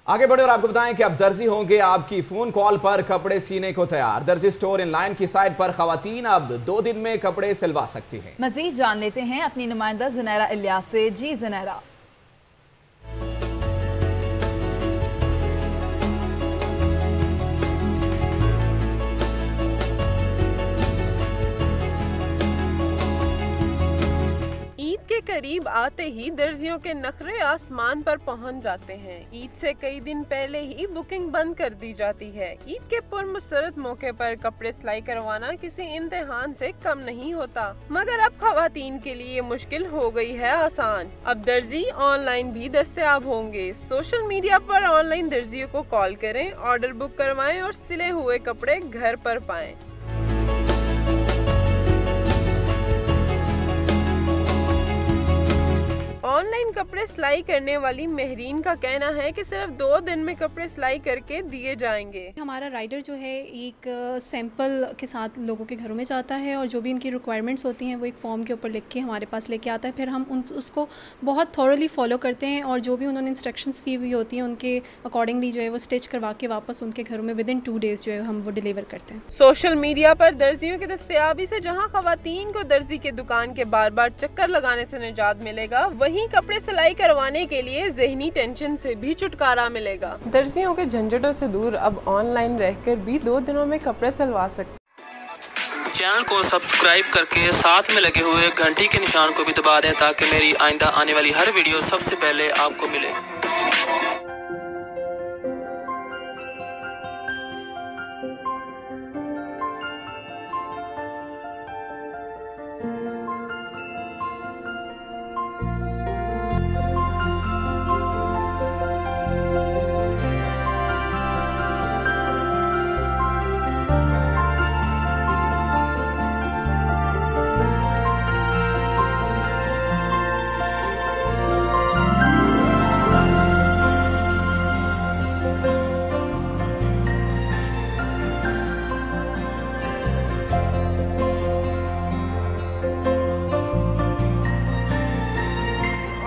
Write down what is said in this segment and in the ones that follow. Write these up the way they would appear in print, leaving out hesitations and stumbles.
आगे बढ़े और आपको बताएं कि अब दर्जी होंगे आपकी फोन कॉल पर कपड़े सीने को तैयार। दर्जी स्टोर इन लाइन की साइट पर खवातीन अब 2 दिन में कपड़े सिलवा सकती हैं। मजीद जान लेते हैं अपनी नुमाइंदा ज़नैरा इलियास से। जी ज़नैरा। के करीब आते ही दर्जियों के नखरे आसमान पर पहुंच जाते हैं। ईद से कई दिन पहले ही बुकिंग बंद कर दी जाती है। ईद के पुरमसरत मौके पर कपड़े सिलाई करवाना किसी इम्तिहान से कम नहीं होता, मगर अब खवातीन के लिए मुश्किल हो गई है आसान। अब दर्जी ऑनलाइन भी दस्तयाब होंगे। सोशल मीडिया पर ऑनलाइन दर्जियों को कॉल करें, ऑर्डर बुक करवाएं और सिले हुए कपड़े घर पर पाएं। ऑनलाइन कपड़े सिलाई करने वाली महरीन का कहना है कि सिर्फ 2 दिन में कपड़े सिलाई करके दिए जाएंगे। हमारा राइडर जो है एक सैंपल के साथ लोगों के घरों में जाता है और जो भी इनकी रिक्वायरमेंट्स होती हैं वो एक फॉर्म के ऊपर लिख के हमारे पास लेके आता है। फिर हम उसको बहुत थॉरली फॉलो करते हैं और जो भी उन्होंने इंस्ट्रक्शंस दी हुई होती हैं उनके अकॉर्डिंगली जो है वो स्टिच करवा के वापस उनके घरों में विदिन 2 डेज़ जो है हम वो डिलीवर करते हैं। सोशल मीडिया पर दर्जियों की दस्तयाबी से जहाँ खवातीन को दर्जी के दुकान के बार बार चक्कर लगाने से निजात मिलेगा, वहीं कपड़े सिलाई करवाने के लिए ज़हनी टेंशन से भी छुटकारा मिलेगा। दर्जियों के झंझटों से दूर अब ऑनलाइन रहकर भी 2 दिनों में कपड़े सिलवा सकते। चैनल को सब्सक्राइब करके साथ में लगे हुए घंटी के निशान को भी दबा दें ताकि मेरी आइंदा आने वाली हर वीडियो सबसे पहले आपको मिले।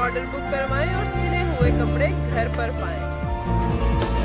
ऑर्डर बुक करवाएं और सिले हुए कपड़े घर पर पाएं।